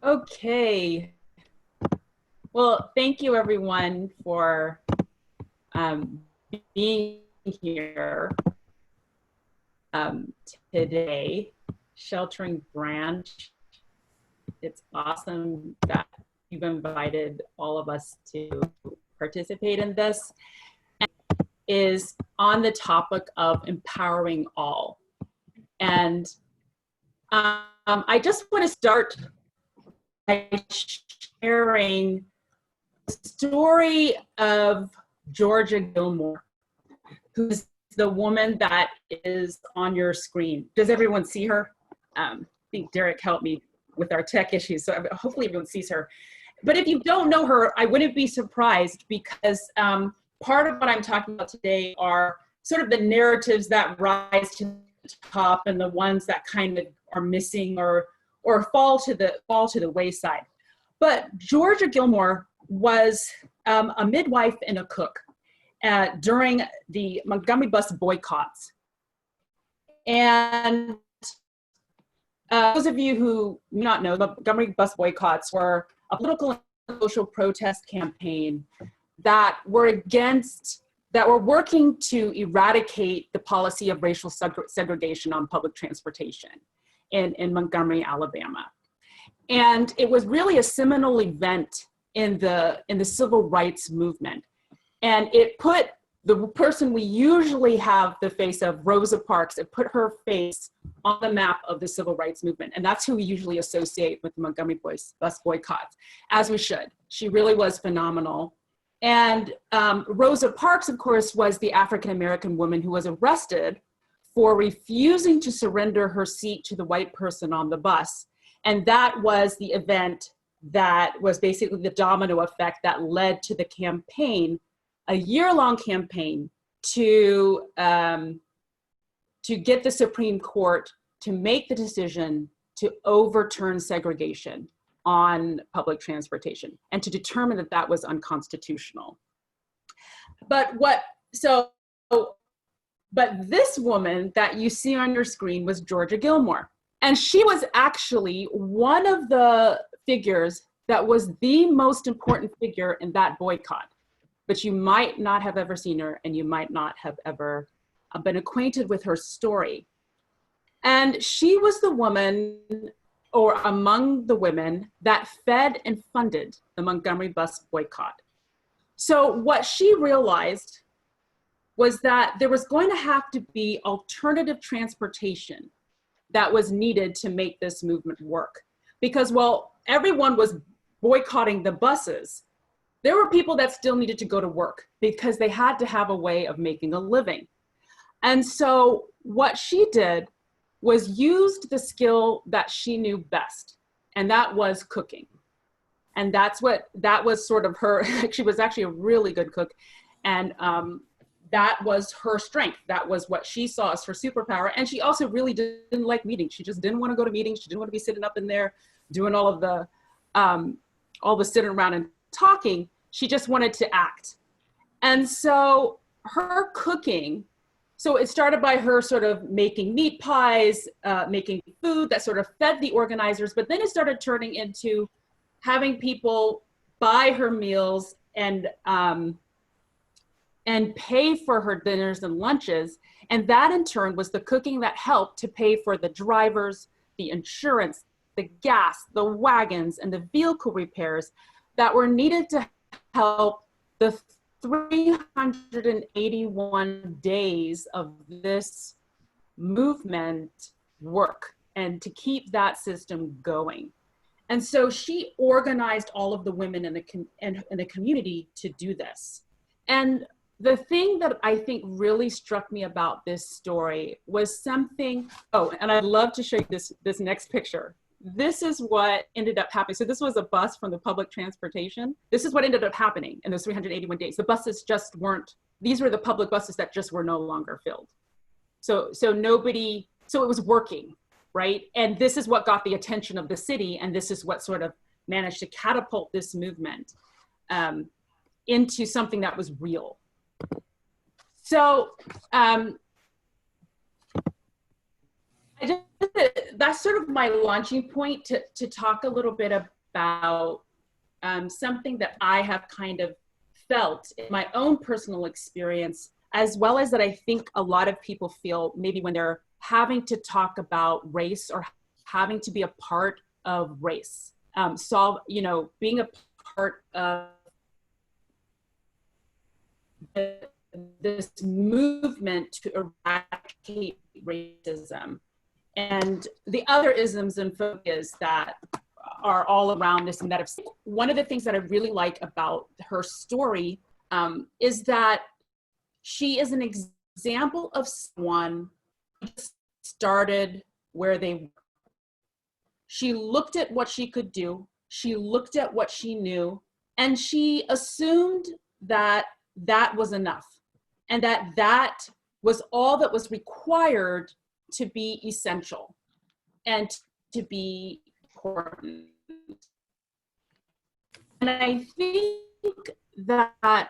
Okay. Well, thank you everyone for being here today. Sheltering Branch. It's awesome that you've invited all of us to participate in this. And is on the topic of empowering all. And I just want to start by sharing the story of Georgia Gilmore, who's the woman that is on your screen. Does everyone see her? I think Derek helped me with our tech issues, so hopefully everyone sees her. But if you don't know her, I wouldn't be surprised, because part of what I'm talking about today are sort of the narratives that rise to the top and the ones that kind of are missing or fall to the wayside. But Georgia Gilmore was a midwife and a cook during the Montgomery bus boycotts. And those of you who may not know, the Montgomery bus boycotts were a political and social protest campaign that were working to eradicate the policy of racial segregation on public transportation in Montgomery, Alabama. And it was really a seminal event in the civil rights movement. And it put the person we usually have the face of, Rosa Parks, it put her face on the map of the civil rights movement. And that's who we usually associate with the Montgomery bus boycotts, as we should. She really was phenomenal. And Rosa Parks, of course, was the African-American woman who was arrested for refusing to surrender her seat to the white person on the bus. And that was the event that was basically the domino effect that led to the campaign, a year-long campaign to get the Supreme Court to make the decision to overturn segregation on public transportation and to determine that that was unconstitutional. But this woman that you see on your screen was Georgia Gilmore. And she was actually one of the figures that was the most important figure in that boycott. But you might not have ever seen her, and you might not have ever been acquainted with her story. And she was the woman, or among the women, that fed and funded the Montgomery bus boycott. So what she realized was that there was going to have to be alternative transportation that was needed to make this movement work. Because while everyone was boycotting the buses, there were people that still needed to go to work because they had to have a way of making a living. And so what she did was used the skill that she knew best, and that was cooking. And that was sort of her, she was actually a really good cook. And that was her strength. That was what she saw as her superpower. And she also really didn't like meetings. She just didn't want to go to meetings. She didn't want to be sitting up in there doing all the sitting around and talking. She just wanted to act. And so her cooking, so it started by her sort of making meat pies, making food that sort of fed the organizers, but then it started turning into having people buy her meals and pay for her dinners and lunches. And that in turn was the cooking that helped to pay for the drivers, the insurance, the gas, the wagons, and the vehicle repairs that were needed to help the 381 days of this movement work and to keep that system going. And so she organized all of the women in the community to do this. And the thing that I think really struck me about this story was something, oh, and I'd love to show you this next picture. This is what ended up happening. So this was a bus from the public transportation. This is what ended up happening in those 381 days. The buses just weren't, these were the public buses that just were no longer filled. So it was working, right? And this is what got the attention of the city. And this is what sort of managed to catapult this movement into something that was real. So that's sort of my launching point to talk a little bit about something that I have kind of felt in my own personal experience, as well as that I think a lot of people feel maybe when they're having to talk about race or having to be a part of race. Being a part of this movement to eradicate racism. And the other isms and phobias that are all around this and that one of the things that I really like about her story is that she is an example of someone who started where they were. She looked at what she could do, she looked at what she knew, and she assumed that that was enough, and that was all that was required to be essential and to be important. And I think that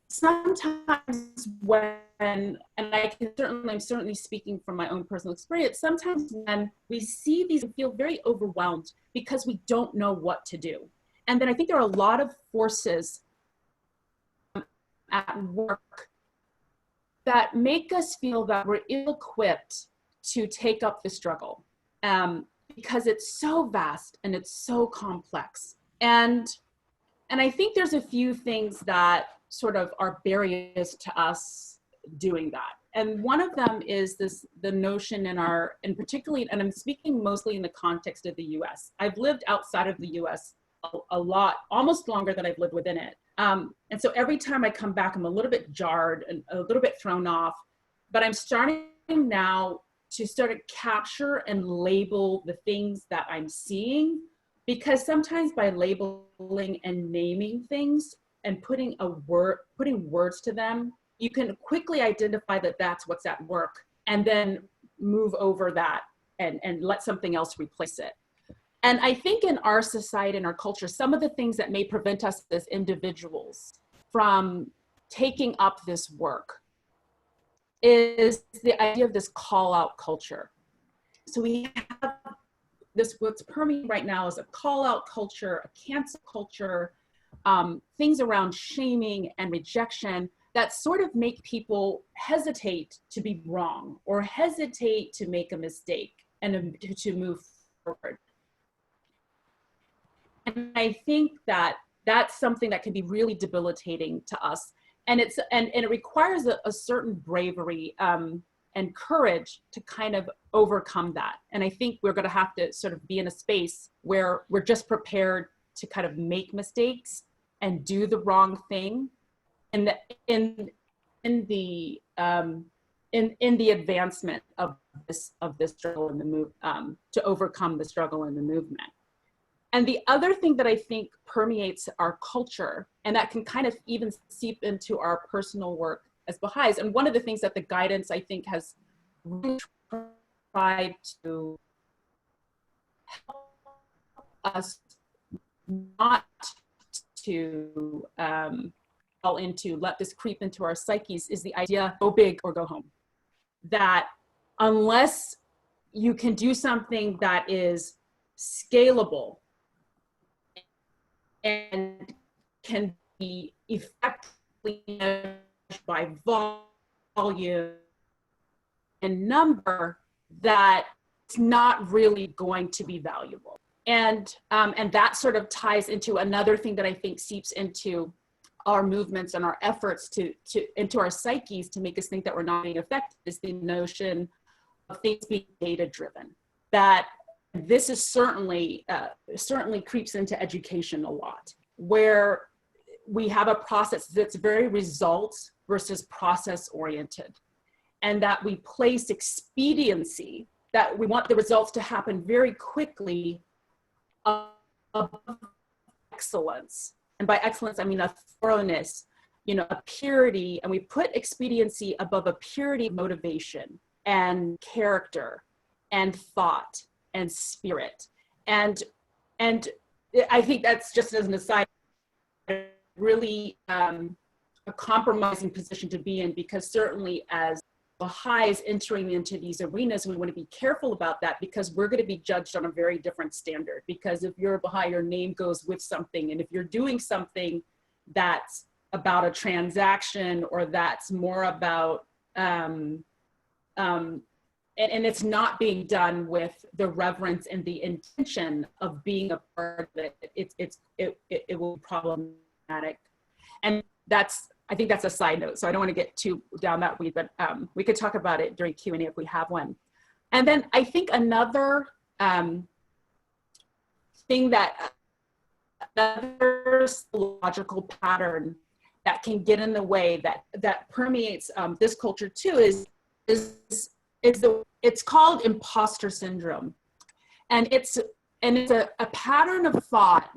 sometimes I'm certainly speaking from my own personal experience, sometimes when we see these and feel very overwhelmed because we don't know what to do. And then I think there are a lot of forces at work that make us feel that we're ill-equipped to take up the struggle because it's so vast and it's so complex. And I think there's a few things that sort of are barriers to us doing that. And one of them is the notion and particularly, and I'm speaking mostly in the context of the US. I've lived outside of the US a lot, almost longer than I've lived within it. And so every time I come back, I'm a little bit jarred and a little bit thrown off, but I'm starting now to sort of capture and label the things that I'm seeing, because sometimes by labeling and naming things and putting words to them, you can quickly identify that that's what's at work and then move over that and let something else replace it. And I think in our society and our culture, some of the things that may prevent us as individuals from taking up this work is the idea of this call out culture. So we have this, what's permeating right now is a call out culture, a cancel culture, things around shaming and rejection that sort of make people hesitate to be wrong or hesitate to make a mistake and to move forward. And I think that that's something that can be really debilitating to us. And it requires a certain bravery and courage to kind of overcome that. And I think we're going to have to sort of be in a space where we're just prepared to kind of make mistakes and do the wrong thing in the advancement of this struggle and the move to overcome the struggle and the movement. And the other thing that I think permeates our culture, and that can kind of even seep into our personal work as Baha'is, and one of the things that the guidance I think has really tried to help us not to fall into, let this creep into our psyches, is the idea, go big or go home. That unless you can do something that is scalable and can be effectively measured by volume and number, that it's not really going to be valuable. And that sort of ties into another thing that I think seeps into our movements and our efforts into our psyches to make us think that we're not being effective, is the notion of things being data driven. That this is certainly creeps into education a lot, where we have a process that's very results versus process oriented, and that we place expediency, that we want the results to happen very quickly, above excellence. And by excellence, I mean a thoroughness, a purity, and we put expediency above a purity of motivation and character and thought and spirit. And I think that's, just as an aside, really a compromising position to be in, because certainly as Baha'is entering into these arenas, we want to be careful about that because we're going to be judged on a very different standard. Because if you're a Baha'i, your name goes with something. And if you're doing something that's about a transaction or that's more about, and it's not being done with the reverence and the intention of being a part of it, it will be problematic. And I think that's a side note, so I don't want to get too down that weed, but we could talk about it during Q&A if we have one. And then I think another thing another logical pattern that can get in the way that permeates this culture too it's called imposter syndrome. And it's a pattern of thought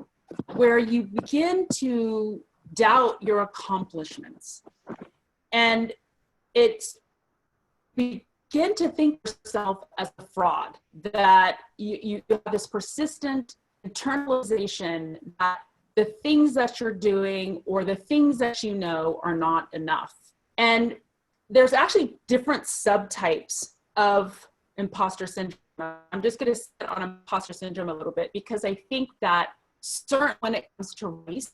where you begin to doubt your accomplishments. And it's begin to think of yourself as a fraud, that you have this persistent internalization that the things that you're doing or the things that you know are not enough. And there's actually different subtypes of imposter syndrome. I'm just going to sit on imposter syndrome a little bit because I think that certainly when it comes to race,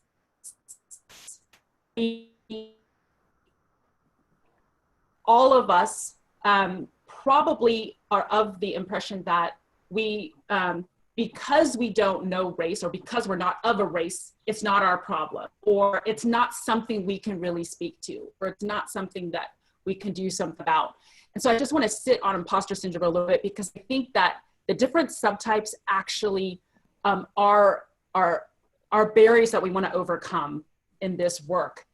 all of us probably are of the impression that we, because we don't know race or because we're not of a race, it's not our problem, or it's not something we can really speak to, or it's not something that we can do something about. And so I just want to sit on imposter syndrome a little bit because I think that the different subtypes actually are barriers that we want to overcome in this work.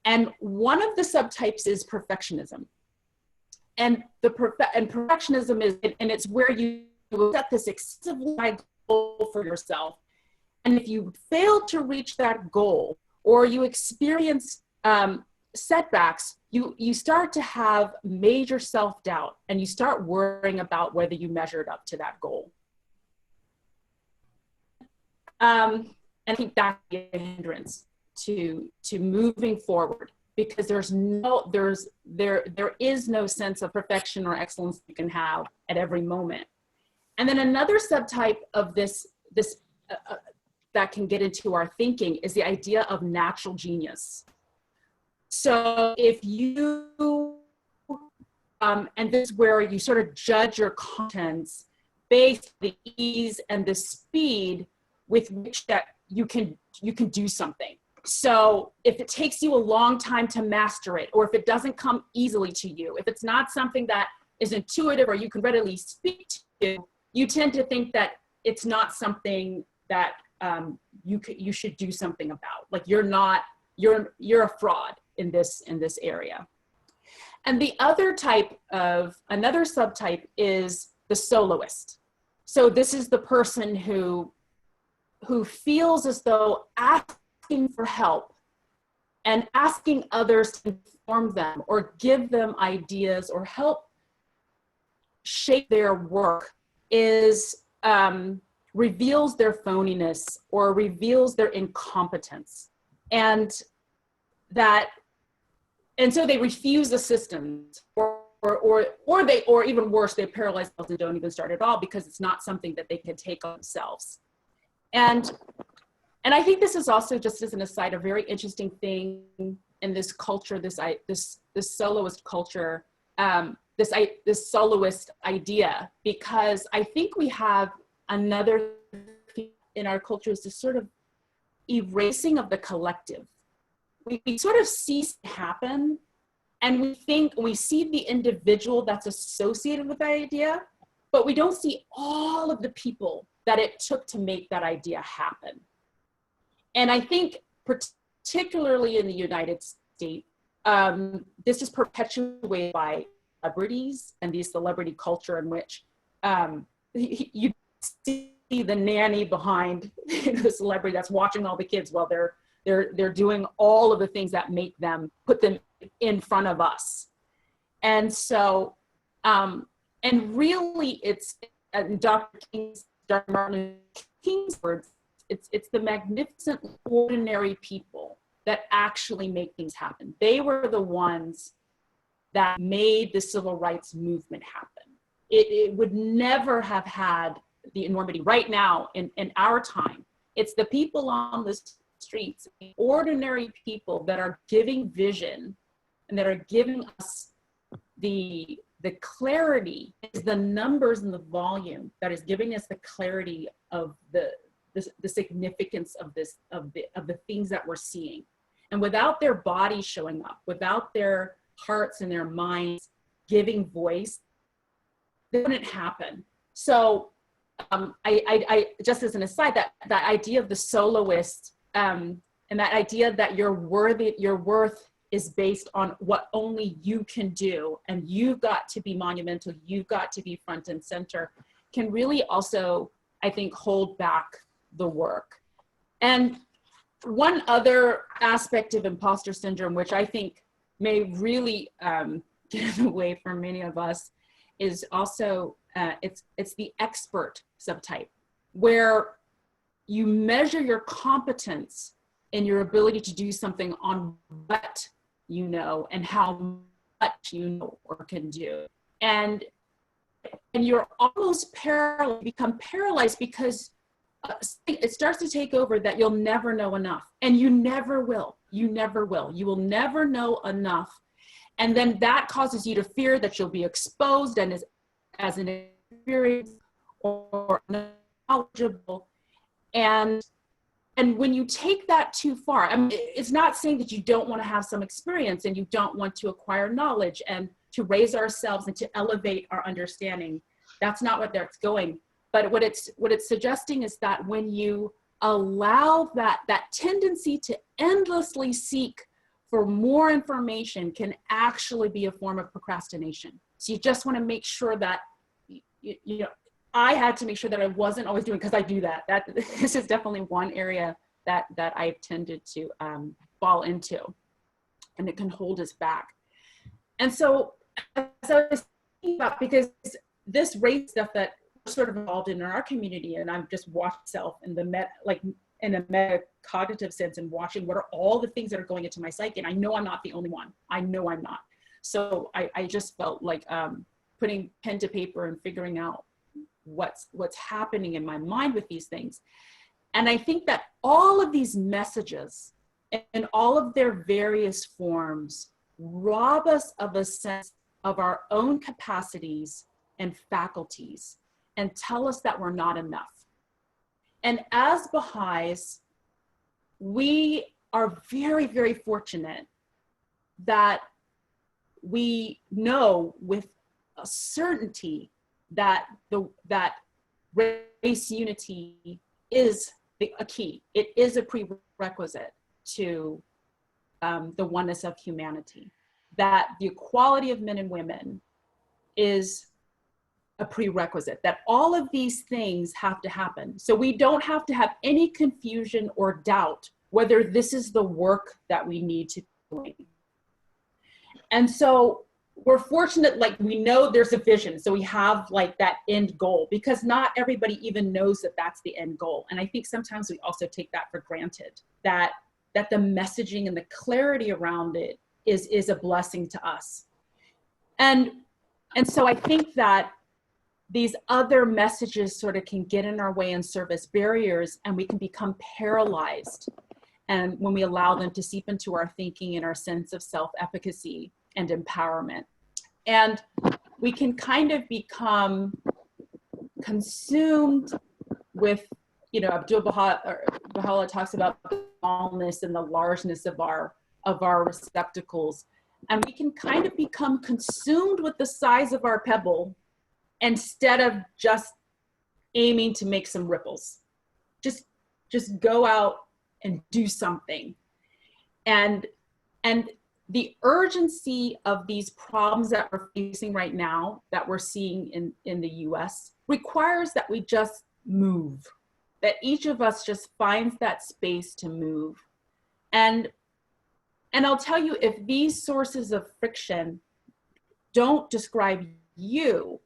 And one of the subtypes is perfectionism. And perfectionism is, and it's where you set this excessively high goal for yourself. And if you fail to reach that goal or you experience setbacks, you start to have major self-doubt and you start worrying about whether you measured up to that goal. And I think that's a hindrance to moving forward because there is no sense of perfection or excellence you can have at every moment. And then another subtype of this that can get into our thinking is the idea of natural genius. So if you, and this is where you sort of judge your contents based on the ease and the speed with which that you can do something. So if it takes you a long time to master it, or if it doesn't come easily to you, if it's not something that is intuitive or you can readily speak to, you tend to think that it's not something that you should do something about. Like you're a fraud in this area. And the other another subtype is the soloist. So this is the person who feels as though asking for help and asking others to inform them or give them ideas or help shape their work reveals their phoniness or reveals their incompetence. And so they refuse assistance or even worse, they paralyze themselves and don't even start at all because it's not something that they can take on themselves. And I think this is also, just as an aside, a very interesting thing in this culture, this soloist culture, this soloist idea, because I think we have another thing in our culture is this sort of erasing of the collective. We sort of see it happen, and we see the individual that's associated with the idea, but we don't see all of the people that it took to make that idea happen. And I think particularly in the United States, this is perpetuated by celebrities and the celebrity culture in which you see the nanny behind the celebrity that's watching all the kids while they're doing all of the things that make them, put them in front of us. And so, and really it's Dr. Martin Luther King's words, it's the magnificent ordinary people that actually make things happen. They were the ones that made the civil rights movement happen. It would never have had the enormity right now in our time. It's the people on the streets, ordinary people that are giving vision and that are giving us the clarity, is the numbers and the volume that is giving us the clarity of the significance of this, of the things that we're seeing. And without their bodies showing up, without their hearts and their minds giving voice, it wouldn't happen. So I just as an aside, that idea of the soloist, and that idea that your worth is based on what only you can do, and you've got to be monumental, you've got to be front and center, can really also, I think, hold back the work. And one other aspect of imposter syndrome, which I think may really get in the way for many of us, is also, it's the expert subtype, where you measure your competence and your ability to do something on what you know and how much you know or can do. And you're almost paralyzed, become paralyzed, because it starts to take over that you'll never know enough. And you never will. You never will. You will never know enough. And then that causes you to fear that you'll be exposed and as an experience or knowledgeable. And when you take that too far, I mean, it's not saying that you don't want to have some experience and you don't want to acquire knowledge and to raise ourselves and to elevate our understanding. That's not what that's going. But what it's suggesting is that when you allow that tendency to endlessly seek for more information can actually be a form of procrastination. So you just want to make sure that, you know, I had to make sure that I wasn't always doing, because I do that. This is definitely one area that I've tended to fall into, and it can hold us back. And so as I was thinking about, because this race stuff that we're sort of involved in our community, and I've just watched myself in in a metacognitive sense, and watching what are all the things that are going into my psyche. And I know I'm not the only one. I know I'm not. So I just felt like putting pen to paper and figuring out what's happening in my mind with these things. And I think that all of these messages and all of their various forms rob us of a sense of our own capacities and faculties and tell us that we're not enough. And as Baha'is, we are very, very fortunate that we know with a certainty that that race unity is a key. It is a prerequisite to the oneness of humanity. That the equality of men and women is a prerequisite. That all of these things have to happen. So we don't have to have any confusion or doubt whether this is the work that we need to do. And so we're fortunate, like we know there's a vision. So we have like that end goal, because not everybody even knows that that's the end goal. And I think sometimes we also take that for granted, that the messaging and the clarity around it is a blessing to us. And so I think that these other messages sort of can get in our way and serve as barriers, and we can become paralyzed. And when we allow them to seep into our thinking and our sense of self-efficacy and empowerment. And we can kind of become consumed with, you know, Baha'u'llah talks about the smallness and the largeness of our receptacles. And we can kind of become consumed with the size of our pebble instead of just aiming to make some ripples. Just go out and do something. And the urgency of these problems that we're facing right now, that we're seeing in the US, requires that we just move, that each of us just finds that space to move. And I'll tell you, if these sources of friction don't describe you,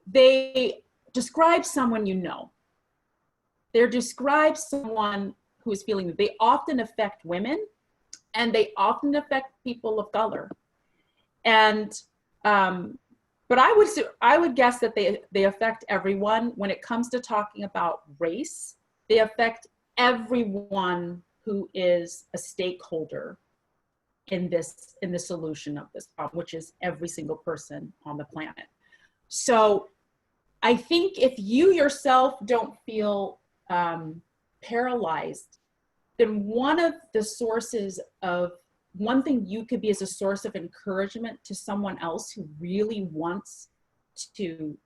they describe someone you know. They describe someone who is feeling that. They often affect women, and they often affect people of color. And but I would guess that they affect everyone. When it comes to talking about race, they affect everyone who is a stakeholder in the solution of this problem, which is every single person on the planet. So I think if you yourself don't feel paralyzed, then one thing you could be as a source of encouragement to someone else who really wants to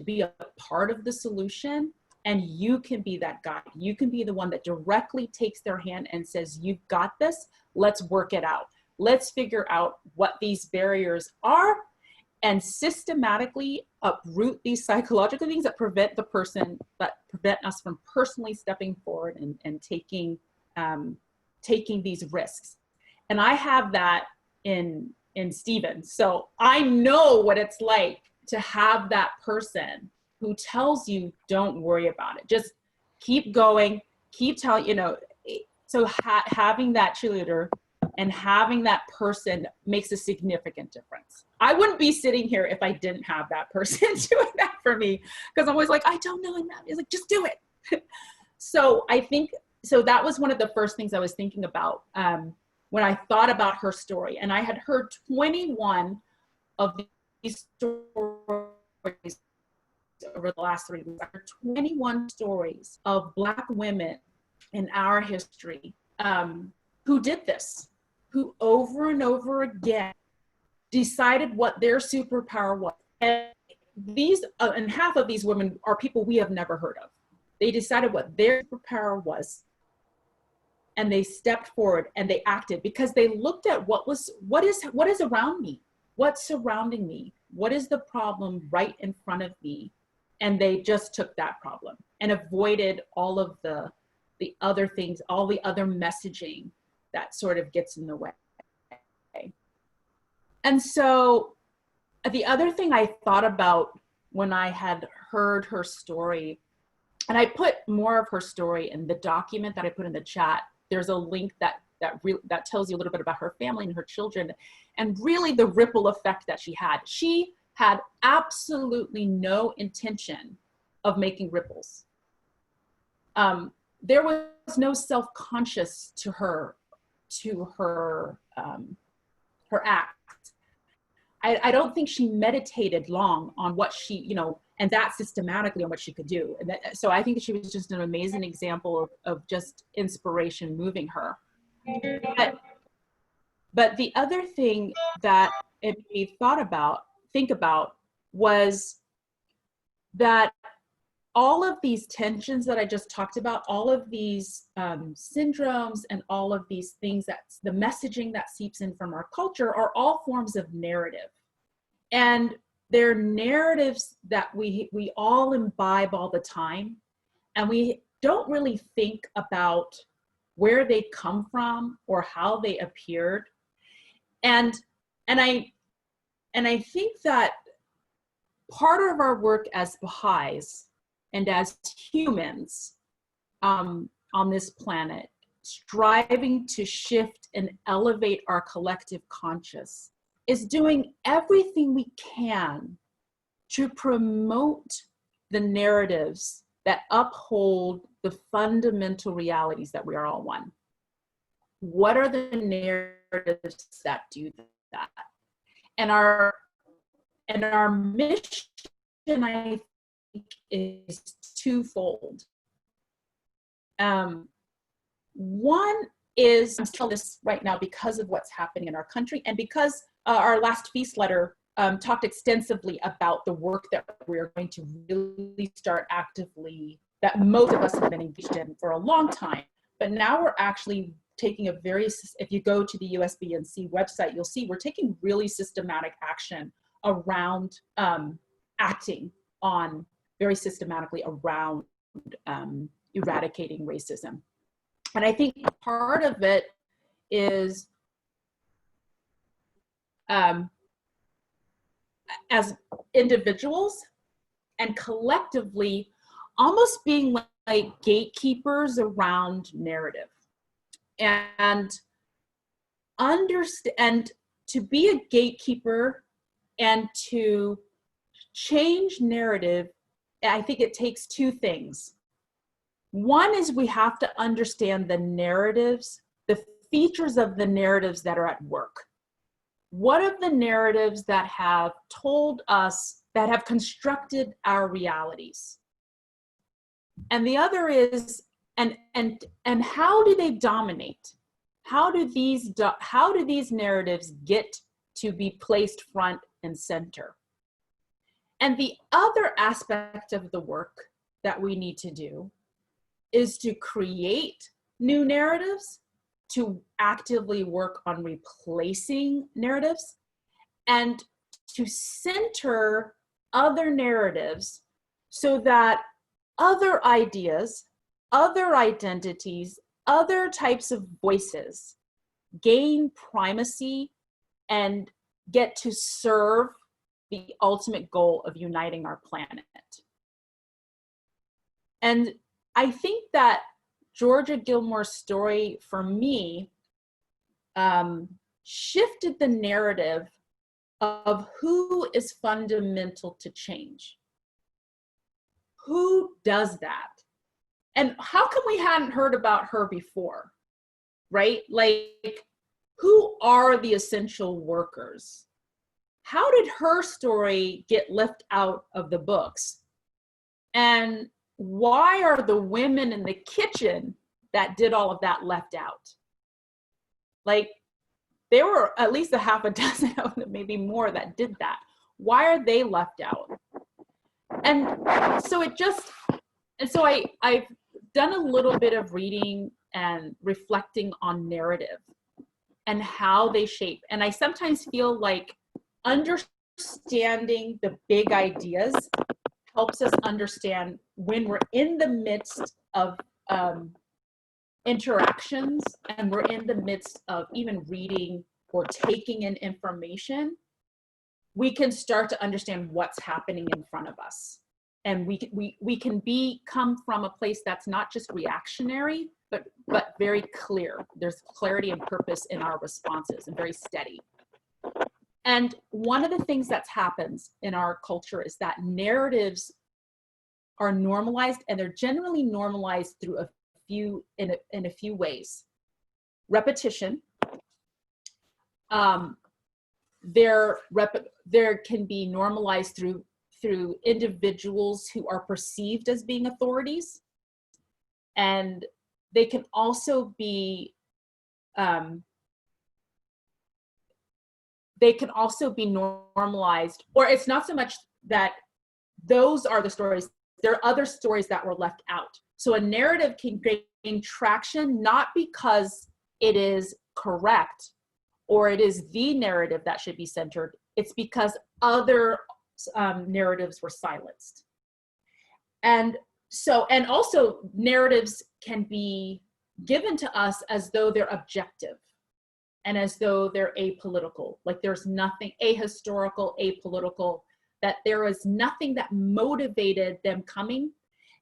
be a part of the solution. And you can be that guide. You can be the one that directly takes their hand and says, you've got this, let's work it out. Let's figure out what these barriers are and systematically uproot these psychological things that prevent us from personally stepping forward and taking these risks. And I have that in Stephen. So I know what it's like to have that person who tells you, don't worry about it. Just keep going, keep telling, so having that cheerleader and having that person makes a significant difference. I wouldn't be sitting here if I didn't have that person doing that for me, because I'm always like, I don't know. And it's like, just do it. So I think, so that was one of the first things I was thinking about when I thought about her story. And I had heard 21 of these stories over the last 3 weeks. I heard 21 stories of Black women in our history who did this, who over and over again decided what their superpower was. And and half of these women are people we have never heard of. They decided what their superpower was, and they stepped forward and they acted because they looked at what is around me, what's surrounding me, what is the problem right in front of me, and they just took that problem and avoided all of the other things, all the other messaging that sort of gets in the way. And so the other thing I thought about when I had heard her story, and I put more of her story in the document that I put in the chat. There's a link that tells you a little bit about her family and her children, and really the ripple effect that she had. She had absolutely no intention of making ripples. There was no self-conscious to her act. I don't think she meditated long on what she, and that systematically on what she could do. And so I think that she was just an amazing example of just inspiration moving her. But the other thing that it made me think about was that all of these tensions that I just talked about, all of these syndromes and all of these things, the messaging that seeps in from our culture are all forms of narrative. And they're narratives that we all imbibe all the time. And we don't really think about where they come from or how they appeared. And I think that part of our work as Baha'is and as humans on this planet, striving to shift and elevate our collective conscious, is doing everything we can to promote the narratives that uphold the fundamental realities that we are all one. What are the narratives that do that? And our mission, I think, is twofold. One is, I'm telling this right now because of what's happening in our country, and because our last feast letter talked extensively about the work that we're going to really start actively, that most of us have been engaged in for a long time. But now we're actually taking if you go to the USBNC website, you'll see we're taking really systematic action around acting on very systematically around eradicating racism. And I think part of it is as individuals and collectively almost being like gatekeepers around narrative and understand to be a gatekeeper and to change narrative, I think it takes two things. One is we have to understand the narratives, the features of the narratives that are at work. What are the narratives that have told us, that have constructed our realities? And the other is, and how do they dominate? How do these narratives get to be placed front and center? And the other aspect of the work that we need to do is to create new narratives, to actively work on replacing narratives, and to center other narratives so that other ideas, other identities, other types of voices gain primacy and get to serve the ultimate goal of uniting our planet. And I think that Georgia Gilmore's story, for me, shifted the narrative of who is fundamental to change. Who does that? And how come we hadn't heard about her before, right? Like, who are the essential workers? How did her story get left out of the books? And why are the women in the kitchen that did all of that left out? Like, there were at least a half a dozen of them, maybe more, that did that. Why are they left out? And so I've done a little bit of reading and reflecting on narrative and how they shape. And I sometimes feel like understanding the big ideas helps us understand when we're in the midst of interactions and we're in the midst of even reading or taking in information, we can start to understand what's happening in front of us. And we can come from a place that's not just reactionary, but very clear. There's clarity and purpose in our responses and very steady. And one of the things that happens in our culture is that narratives are normalized, and they're generally normalized through in a few ways. Repetition. There can be normalized through individuals who are perceived as being authorities, and they can also be normalized, or it's not so much that those are the stories. There are other stories that were left out. So a narrative can gain traction not because it is correct or it is the narrative that should be centered. It's because other narratives were silenced. And also narratives can be given to us as though they're objective and as though they're apolitical. Like there's nothing ahistorical, apolitical, that there is nothing that motivated them coming.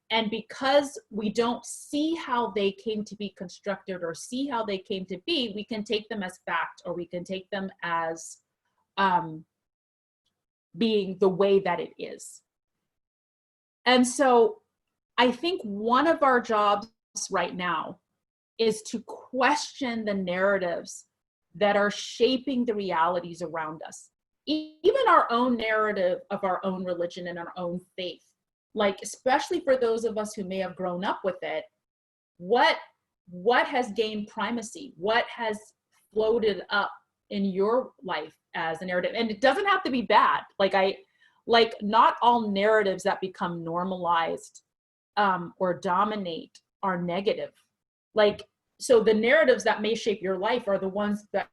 And because we don't see how they came to be constructed or see how they came to be, we can take them as fact, or we can take them as being the way that it is. And so I think one of our jobs right now is to question the narratives that are shaping the realities around us, even our own narrative of our own religion and our own faith. Like, especially for those of us who may have grown up with it, what has gained primacy? What has floated up in your life as a narrative? And it doesn't have to be bad. Like not all narratives that become normalized or dominate are negative. Like, so the narratives that may shape your life are the ones that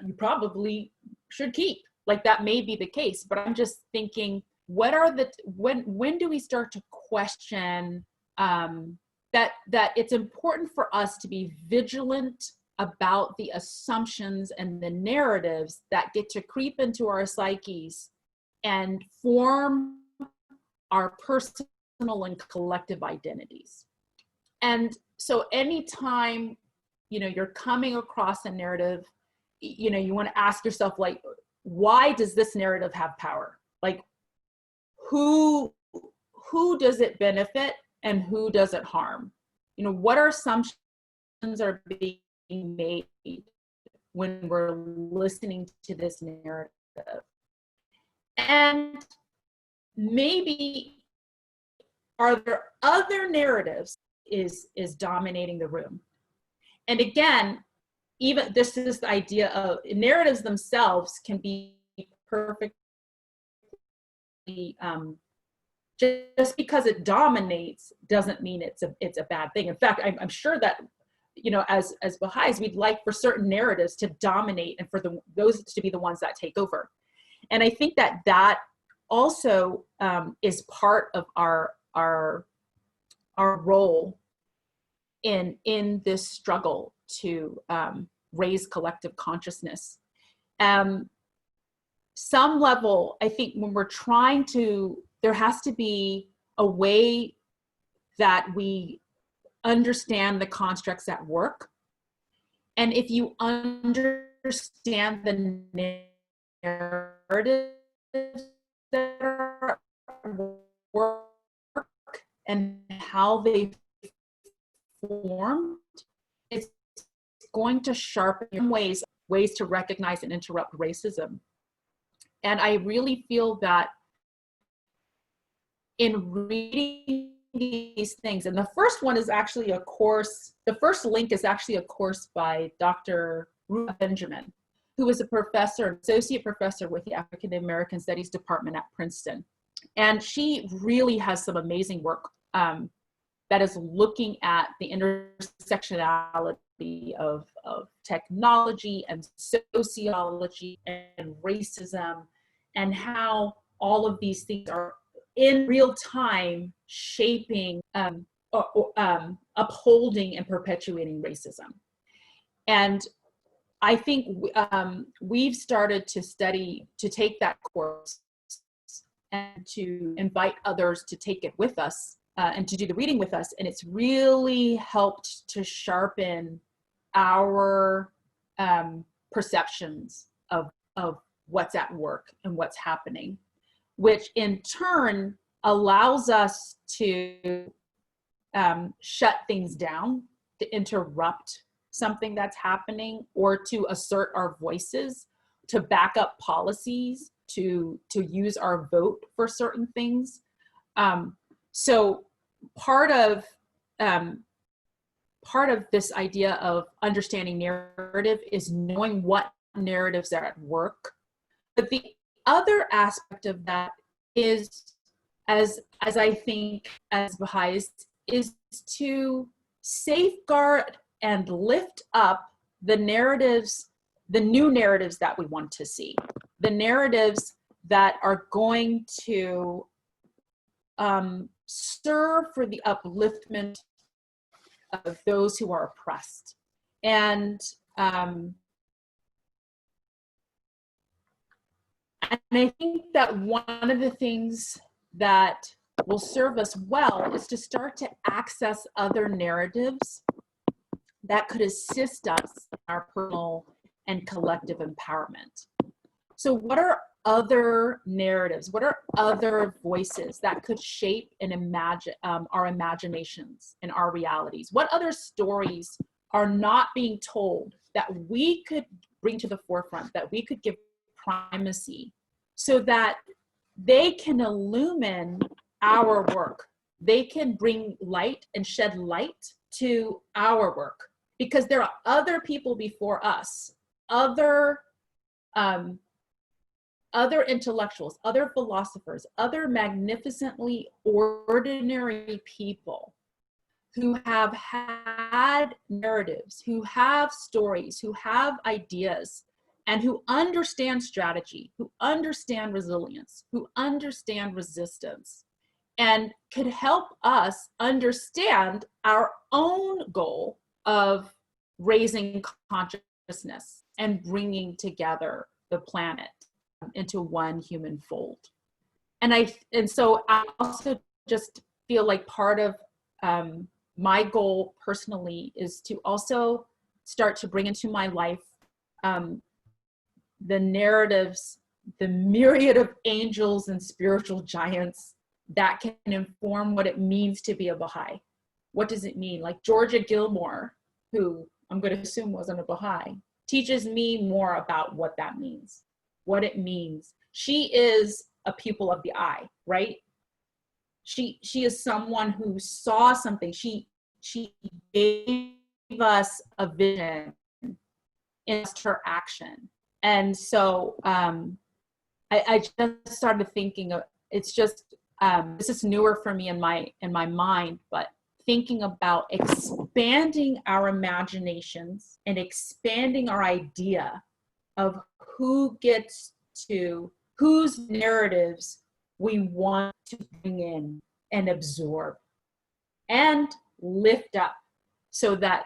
you probably should keep. Like, that may be the case, but I'm just thinking, when do we start to question that it's important for us to be vigilant about the assumptions and the narratives that get to creep into our psyches and form our personal and collective identities. And so anytime, you're coming across a narrative you know, you want to ask yourself, like, why does this narrative have power? Like, who does it benefit and who does it harm? You know, what are assumptions are being made when we're listening to this narrative? And maybe, are there other narratives is dominating the room? And again, even this is the idea of narratives themselves can be perfectly, just because it dominates doesn't mean it's a bad thing. In fact, I'm sure that, you know, as Baha'is, we'd like for certain narratives to dominate and for those to be the ones that take over. And I think that also is part of our role in this struggle to raise collective consciousness. Some level, I think when we're trying to, there has to be a way that we understand the constructs at work. And if you understand the narratives that are at work and how they formed, it's going to sharpen ways to recognize and interrupt racism. And I really feel that in reading these things, and the first one is actually a course, the first link is actually a course by Dr. Ruth Benjamin, who is a professor, associate professor with the African American Studies Department at Princeton. And she really has some amazing work that is looking at the intersectionality of technology and sociology and racism, and how all of these things are in real time shaping, upholding and perpetuating racism. And I think we've started to take that course and to invite others to take it with us and to do the reading with us. And it's really helped to sharpen our perceptions of what's at work and what's happening, which in turn allows us to shut things down, to interrupt something that's happening, or to assert our voices, to back up policies, to use our vote for certain things. So part of this idea of understanding narrative is knowing what narratives are at work. But the other aspect of that is, as I think as Baha'is, is to safeguard and lift up the narratives, the new narratives that we want to see, the narratives that are going to serve for the upliftment of those who are oppressed. And I think that one of the things that will serve us well is to start to access other narratives that could assist us in our personal and collective empowerment. So what are other narratives? What are other voices that could shape and imagine our imaginations and our realities? What other stories are not being told that we could bring to the forefront, that we could give primacy, so that they can illumine our work? They can bring light and shed light to our work, because there are other people before us, other intellectuals, other philosophers, other magnificently ordinary people who have had narratives, who have stories, who have ideas, and who understand strategy, who understand resilience, who understand resistance, and could help us understand our own goal of raising consciousness and bringing together the planet into one human fold. And so I also just feel like part of my goal personally is to also start to bring into my life the narratives, the myriad of angels and spiritual giants that can inform what it means to be a Baha'i. What does it mean? Like Georgia Gilmore, who I'm going to assume wasn't a Baha'i, teaches me more about what that means, what it means. She is a pupil of the eye, right? She is someone who saw something. She gave us a vision in her action. And so I just started thinking of, it's just, this is newer for me in my mind, but thinking about expanding our imaginations and expanding our idea of who gets to, whose narratives we want to bring in and absorb and lift up, so that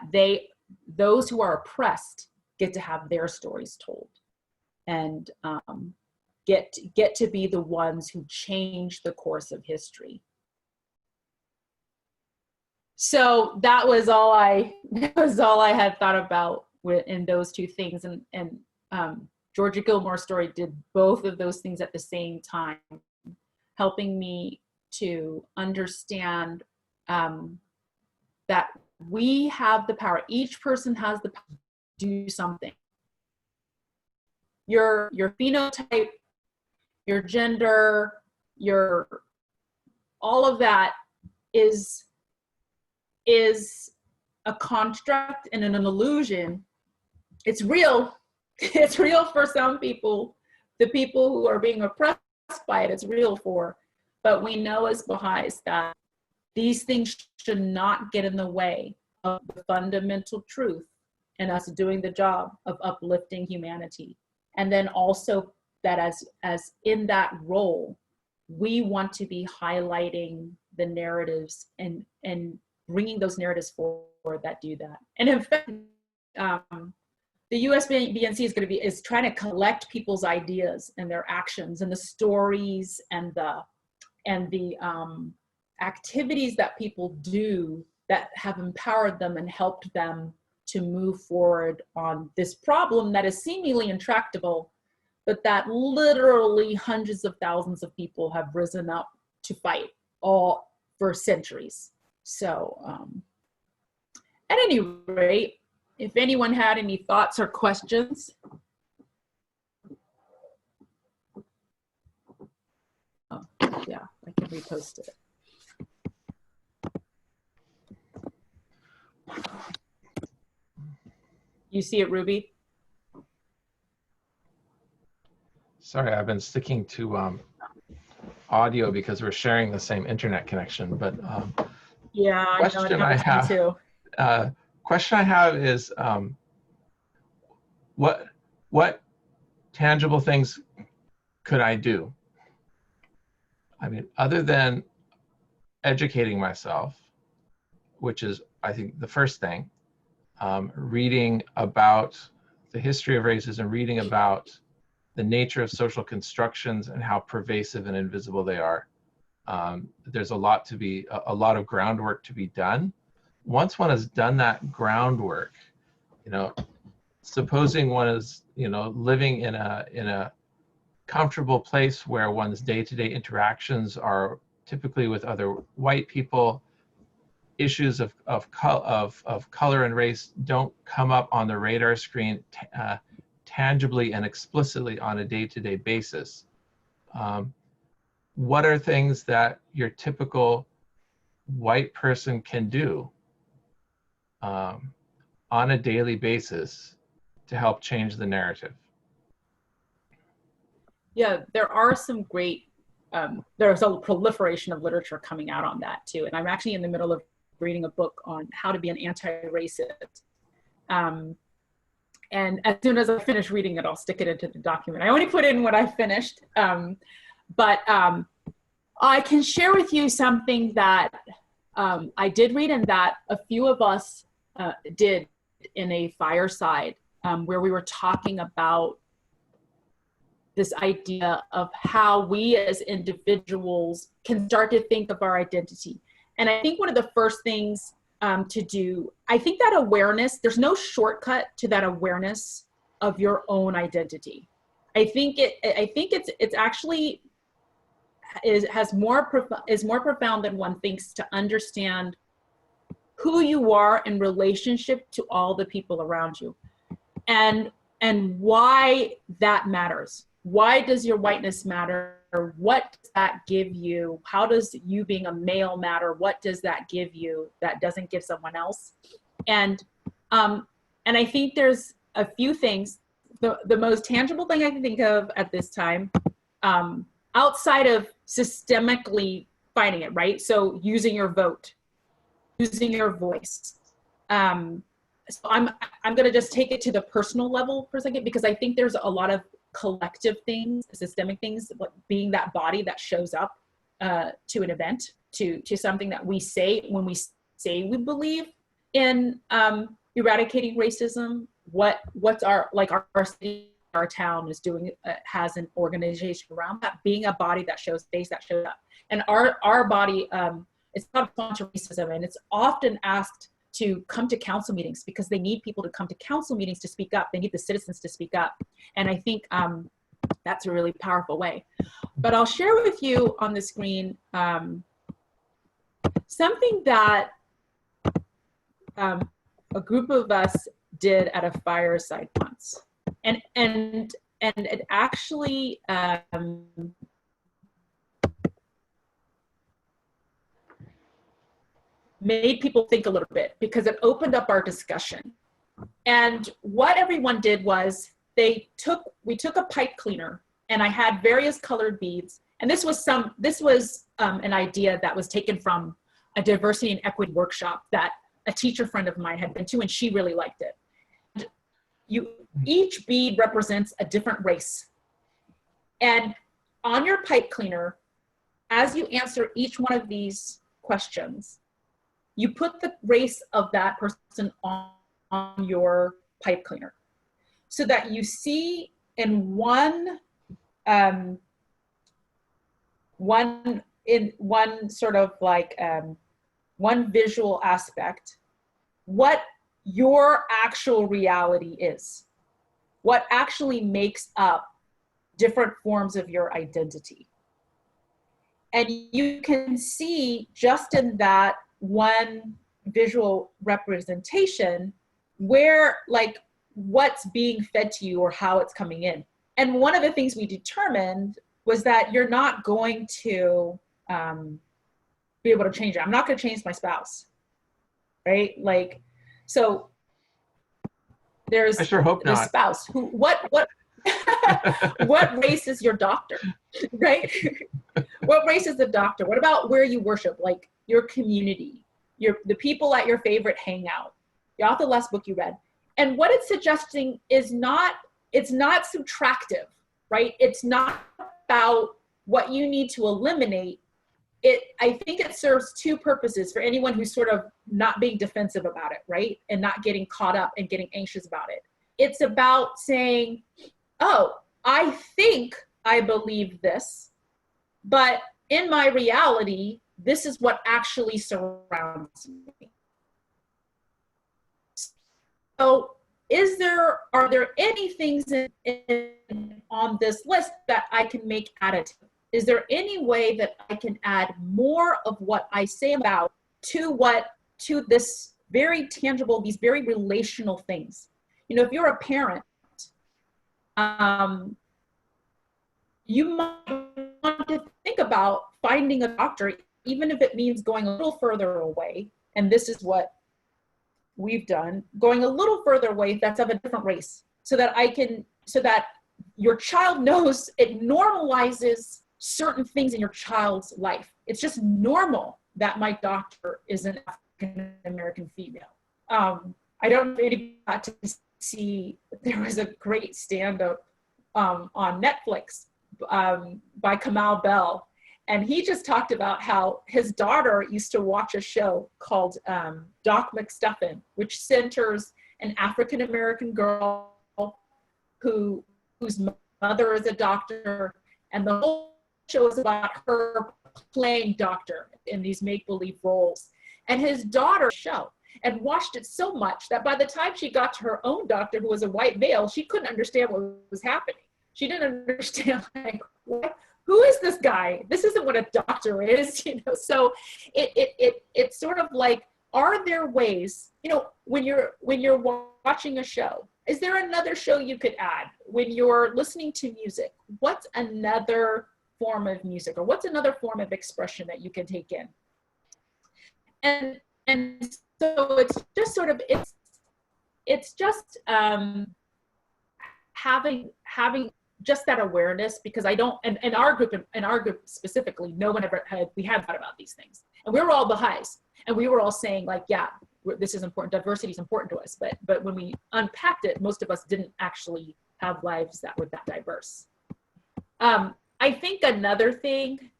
those who are oppressed get to have their stories told, and get to be the ones who change the course of history. So that was all I had thought about in those two things, and Georgia Gilmore's story did both of those things at the same time, helping me to understand that we have the power. Each person has the power to do something. Your phenotype, your gender, all of that is a construct and an illusion. It's real. It's real for some people. The people who are being oppressed by it, it's real for. But we know as Baha'is that these things should not get in the way of the fundamental truth and us doing the job of uplifting humanity. And then also that as in that role, we want to be highlighting the narratives and bringing those narratives forward that do that. And in fact, the USBNC is trying to collect people's ideas and their actions and the stories and the activities that people do that have empowered them and helped them to move forward on this problem that is seemingly intractable, but that literally hundreds of thousands of people have risen up to fight all for centuries. So at any rate, if anyone had any thoughts or questions. Oh, yeah, I can repost it. You see it, Ruby? Sorry, I've been sticking to audio because we're sharing the same internet connection. But yeah, question I have too. Question I have is what tangible things could I do? I mean, other than educating myself, which is, I think, the first thing, reading about the history of racism, reading about the nature of social constructions and how pervasive and invisible they are. There's a lot of groundwork to be done. Once one has done that groundwork, supposing one is, living in a comfortable place where one's day-to-day interactions are typically with other white people, issues of color and race don't come up on the radar screen tangibly and explicitly on a day-to-day basis. What are things that your typical white person can do on a daily basis to help change the narrative? Yeah, there are some great, there's a proliferation of literature coming out on that too. And I'm actually in the middle of reading a book on how to be an anti-racist. And as soon as I finish reading it, I'll stick it into the document. I only put in what I finished. But I can share with you something that I did read and that a few of us did in a fireside where we were talking about this idea of how we as individuals can start to think of our identity. And I think one of the first things to do, I think that awareness, there's no shortcut to that awareness of your own identity. it's actually is more profound than one thinks, to understand who you are in relationship to all the people around you, and why that matters. Why does your whiteness matter? What does that give you? How does you being a male matter? What does that give you that doesn't give someone else? And I think there's a few things. The most tangible thing I can think of at this time, outside of systemically fighting it, right? So using your vote, using your voice. So I'm going to just take it to the personal level for a second, because I think there's a lot of collective things, systemic things, being that body that shows up to an event, to something that we say when we say we believe in eradicating racism. What's our city, our town is doing, has an organization around that, being a body that shows face, that shows up. And our body, it's not response to racism, and it's often asked to come to council meetings because they need people to come to council meetings to speak up. They need the citizens to speak up. And I think that's a really powerful way. But I'll share with you on the screen something that a group of us did at a fireside once. And it actually made people think a little bit, because it opened up our discussion. And what everyone did was we took a pipe cleaner, and I had various colored beads. And this was an idea that was taken from a diversity and equity workshop that a teacher friend of mine had been to, and she really liked it. Each bead represents a different race. And on your pipe cleaner, as you answer each one of these questions, you put the race of that person on your pipe cleaner, so that you see in one sort of like one visual aspect what your actual reality is, what actually makes up different forms of your identity. And you can see just in that one visual representation where, like, what's being fed to you or how it's coming in. And one of the things we determined was that you're not going to be able to change it. I'm not going to change my spouse, right? Like, so there's, I sure hope not. Spouse who, what what race is your doctor, right? What race is the doctor? What about where you worship, like your community, the people at your favorite hangout, the author last book you read? And what it's suggesting is it's not subtractive, right? It's not about what you need to eliminate. I think it serves two purposes for anyone who's sort of not being defensive about it, right? And not getting caught up and getting anxious about it. It's about saying, oh, I think I believe this, but in my reality, this is what actually surrounds me. So are there any things on this list that I can make additive? Is there any way that I can add more of what I say about to this very tangible, these very relational things? You know, if you're a parent, you might want to think about finding a doctor, even if it means going a little further away. And this is what we've done, going a little further away that's of a different race, so that your child knows it normalizes certain things in your child's life. It's just normal that my doctor is an African-American female. I don't know if anybody got to see, there was a great stand-up on Netflix by Kamal Bell. And he just talked about how his daughter used to watch a show called Doc McStuffin, which centers an African-American girl whose mother is a doctor, and the whole show is about her playing doctor in these make-believe roles. And his daughter show and watched it so much that by the time she got to her own doctor, who was a white male, she couldn't understand what was happening. She didn't understand, like, what? Who is this guy? This isn't what a doctor is, you know? So it's sort of like, are there ways, you know, when you're watching a show, is there another show you could add? When you're listening to music, what's another form of music, or what's another form of expression that you can take in? And so it's just sort of, it's just having just that awareness, because I don't, and in our group specifically, no one ever we had thought about these things, and we were all the highs, and we were all saying, like, yeah, this is important, diversity is important to us, but when we unpacked it, most of us didn't actually have lives that were that diverse. I think another thing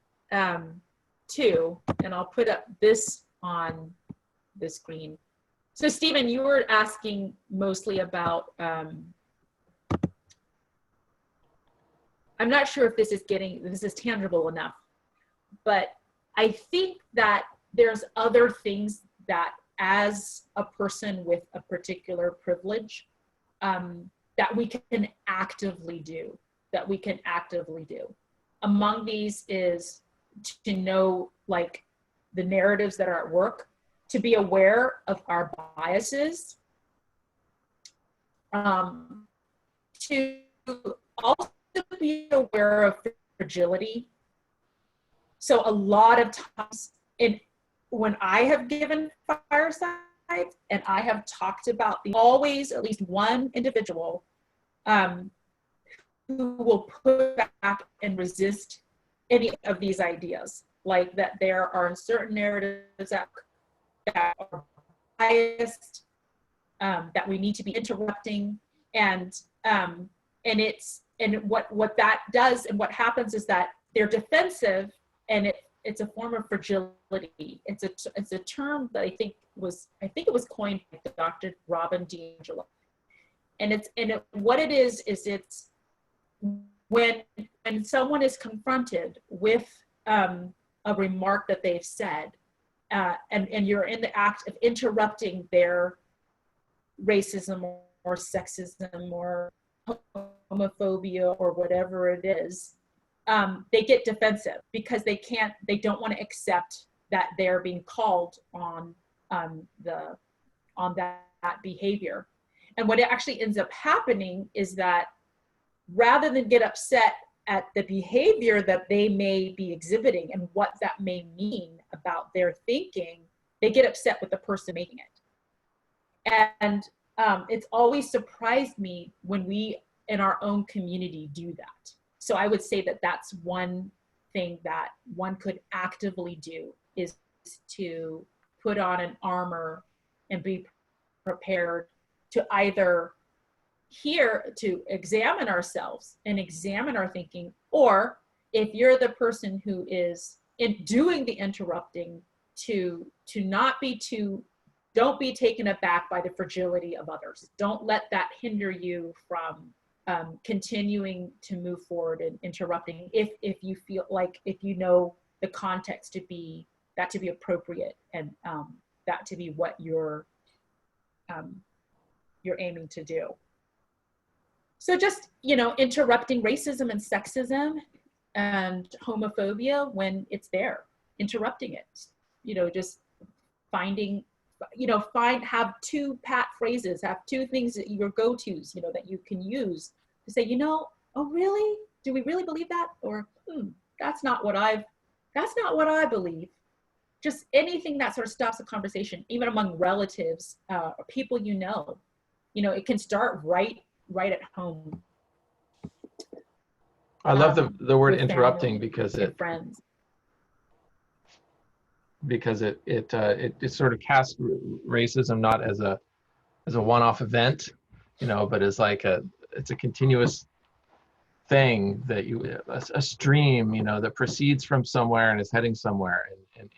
too, and I'll put up this on the screen. So Stephen, you were asking mostly about, I'm not sure if this is tangible enough, but I think that there's other things that, as a person with a particular privilege, that we can actively do, Among these is to know, like, the narratives that are at work, to be aware of our biases, to also be aware of fragility. So a lot of times, when I have given firesides and I have talked about always at least one individual who will push back and resist any of these ideas, like that there are certain narratives that are biased, that we need to be interrupting, and what that does, and what happens is that they're defensive, and it's a form of fragility. It's a term that I think it was coined by Dr. Robin DiAngelo, and what it is it's when someone is confronted with a remark that they've said, and you're in the act of interrupting their racism or sexism or homophobia or whatever it is, they get defensive because they don't want to accept that they're being called on that behavior. And what actually ends up happening is that, rather than get upset at the behavior that they may be exhibiting and what that may mean about their thinking, they get upset with the person making it. And it's always surprised me when we in our own community do that. So I would say that that's one thing that one could actively do, is to put on an armor and be prepared to either to examine ourselves and examine our thinking, or if you're the person who is doing the interrupting, don't be taken aback by the fragility of others. Don't let that hinder you from continuing to move forward and interrupting, if you feel like, if you know the context to be appropriate, and that to be what you're aiming to do. So just, interrupting racism and sexism and homophobia when it's there, interrupting it, just have two pat phrases, have two things that your go-tos, that you can use to say, oh, really? Do we really believe that? Or, that's not what I believe. Just anything that sort of stops a conversation, even among relatives, or people, it can start right at home. I love the word interrupting, because it sort of casts racism not as a one-off event, but as like it's a continuous thing, that a stream, that proceeds from somewhere and is heading somewhere, and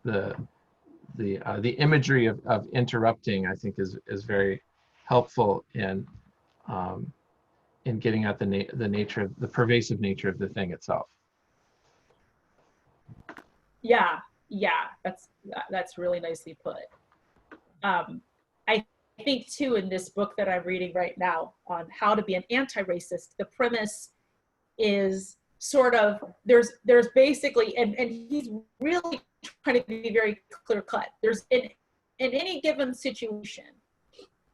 the imagery of interrupting, I think, is very helpful in getting at the nature of the pervasive nature of the thing itself. Yeah, that's really nicely put. I think too, in this book that I'm reading right now on how to be an anti-racist, the premise is sort of, there's basically, and he's really trying to be very clear cut. There's in any given situation,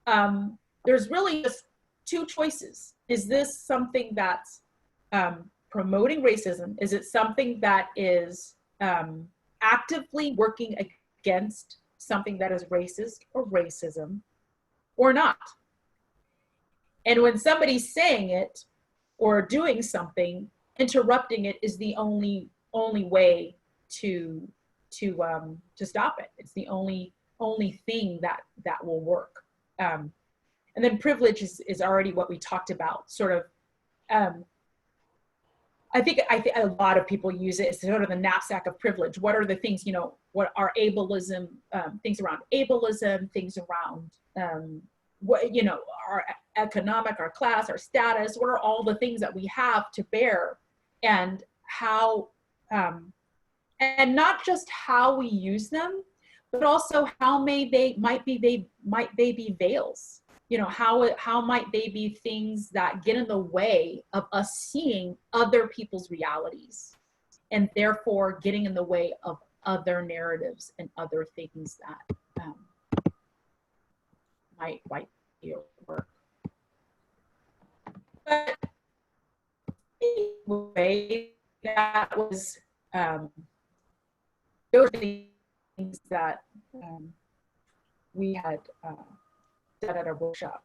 there's really just two choices. Is this something that's promoting racism? Is it something that is actively working against something that is racist or racism, or not? And when somebody's saying it or doing something, interrupting it is the only way to stop it. It's the only thing that will work. And then privilege is already what we talked about. Sort of, I think a lot of people use it as sort of the knapsack of privilege. What are the things, you know, what are ableism, things around ableism, things around what, you know, our economic, our class, our status. What are all the things that we have to bear, and how, and not just how we use them, but also how might they be veils. You know, how might they be things that get in the way of us seeing other people's realities, and therefore getting in the way of other narratives and other things that might be at work. But anyway, that was those are the things that we had said at our workshop.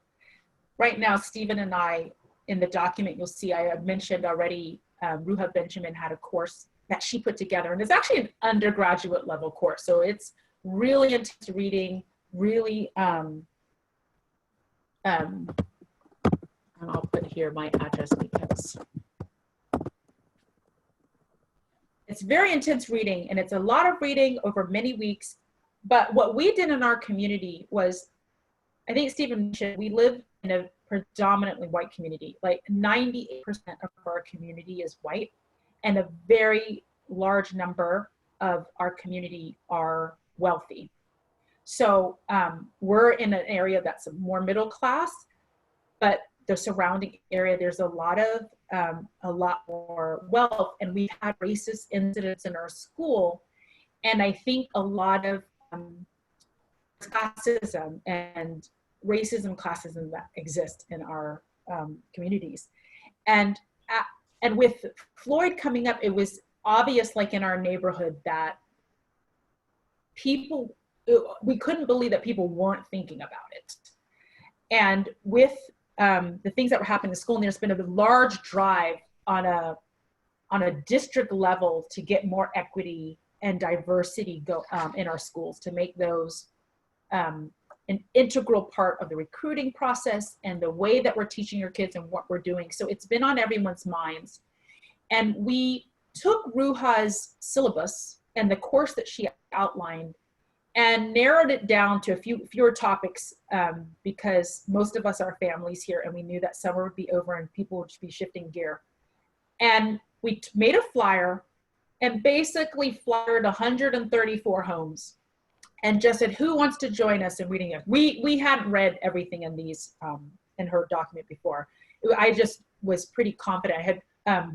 Right now, Stephen and I, in the document, you'll see I had mentioned already, Ruha Benjamin had a course that she put together, and it's actually an undergraduate level course. So it's really intense reading, really, and I'll put here my address because it's very intense reading, and it's a lot of reading over many weeks. But what we did in our community was, I think Stephen mentioned, we live in a predominantly white community. Like 98% of our community is white, and a very large number of our community are wealthy. So we're in an area that's more middle class, but the surrounding area, there's a lot more wealth, and we've had racist incidents in our school. And I think a lot of classism and racism, classism that exist in our communities. And with Floyd coming up, it was obvious, like in our neighborhood, that we couldn't believe that people weren't thinking about it. And with the things that were happening in school, and there's been a large drive on a district level to get more equity and diversity in our schools, to make those an integral part of the recruiting process and the way that we're teaching your kids and what we're doing. So it's been on everyone's minds. And we took Ruha's syllabus and the course that she outlined and narrowed it down to fewer topics, because most of us are families here, and we knew that summer would be over and people would be shifting gear. And we made a flyer and basically flyered 134 homes and just said, who wants to join us in reading it? We hadn't read everything in these in her document before. I just was pretty confident. I had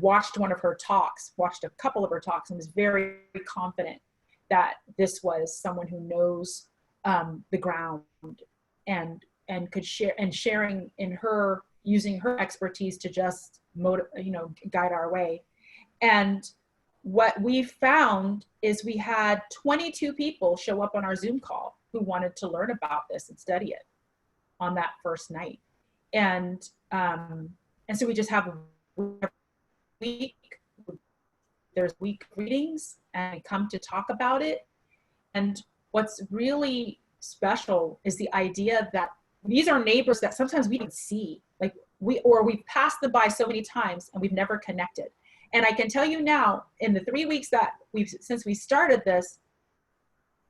watched one of her talks, watched a couple of her talks, and was very confident that this was someone who knows the ground and could share, and sharing in her, using her expertise to just guide our way. And what we found is we had 22 people show up on our Zoom call who wanted to learn about this and study it on that first night. And so we just have a week, there's week readings, and we come to talk about it. And what's really special is the idea that these are neighbors that sometimes we don't see, like we've passed them by so many times and we've never connected. And I can tell you now, in the 3 weeks that since we started this,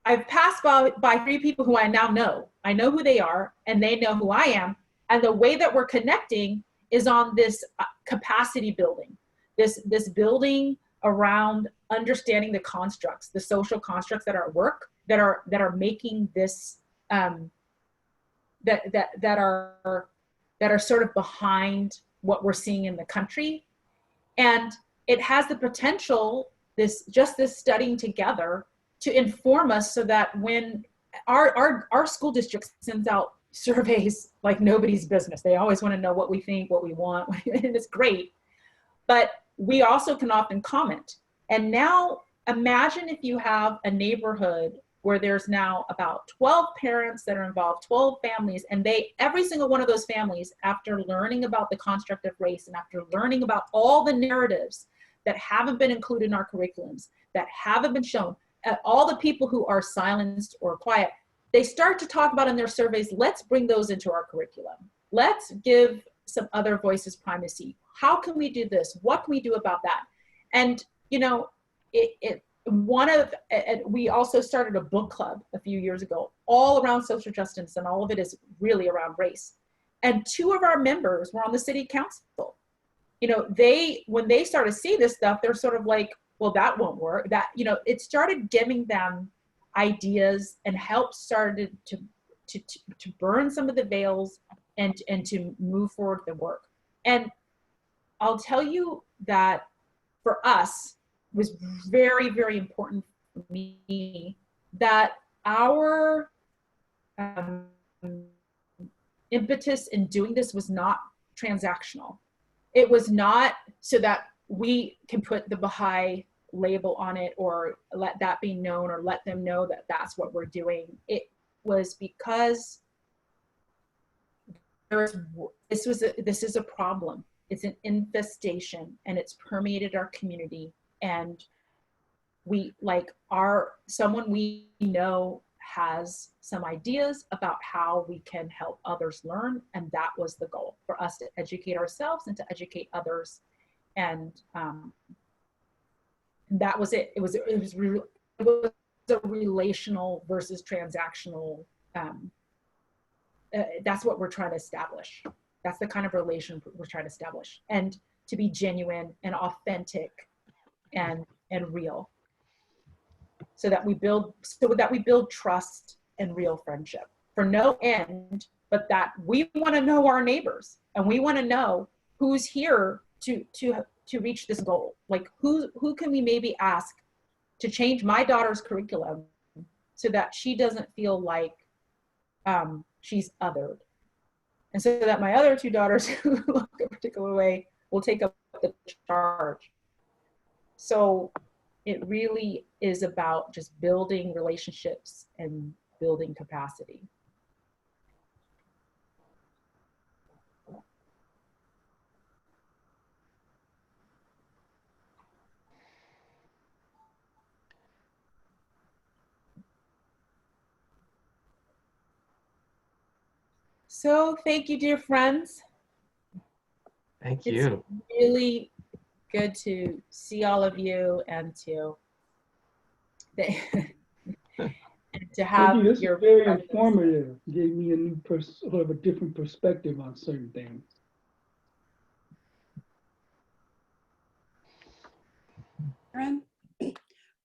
I've passed by 3 people who I now know. I know who they are, and they know who I am. And the way that we're connecting is on this capacity building, this building around understanding the constructs, the social constructs that are at work, that are making this, that that are sort of behind what we're seeing in the country. And it has the potential, this studying together, to inform us so that when our school district sends out surveys like nobody's business, they always want to know what we think, what we want, and it's great. But we also can often comment. And now imagine if you have a neighborhood where there's now about 12 parents that are involved, 12 families, and every single one of those families, after learning about the construct of race and after learning about all the narratives that haven't been included in our curriculums, that haven't been shown, all the people who are silenced or quiet, they start to talk about in their surveys, let's bring those into our curriculum. Let's give some other voices primacy. How can we do this? What can we do about that? And, you know, we also started a book club a few years ago, all around social justice, and all of it is really around race. And 2 of our members were on the city council. You know, when they started to see this stuff, they're sort of like, well, that won't work. That, you know, it started giving them ideas and started to burn some of the veils and to move forward the work. And I'll tell you that for us, was very, very important for me that our impetus in doing this was not transactional. It was not so that we can put the Baha'i label on it or let that be known or let them know that that's what we're doing. It was because this is a problem. It's an infestation, and it's permeated our community. And someone we know has some ideas about how we can help others learn, and that was the goal, for us to educate ourselves and to educate others. And that was it. It was a relational versus transactional. That's what we're trying to establish. That's the kind of relation we're trying to establish, and to be genuine and authentic and real, so that we build trust and real friendship for no end, but that we want to know our neighbors, and we want to know who's here to reach this goal. Like who can we maybe ask to change my daughter's curriculum so that she doesn't feel like she's othered, and so that my other 2 daughters who look a particular way will take up the charge. So it really is about just building relationships and building capacity. So thank you, dear friends. Thank you. It's really good to see all of you and to have this your is very informative. Gave me a new sort of a different perspective on certain things. Katharine,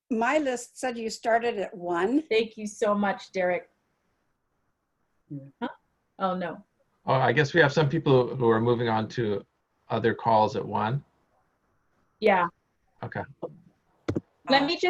my list said you started at 1. Thank you so much, Derek. Yeah. Huh? Oh, no. Oh, I guess we have some people who are moving on to other calls at 1. Yeah. Okay. Let me just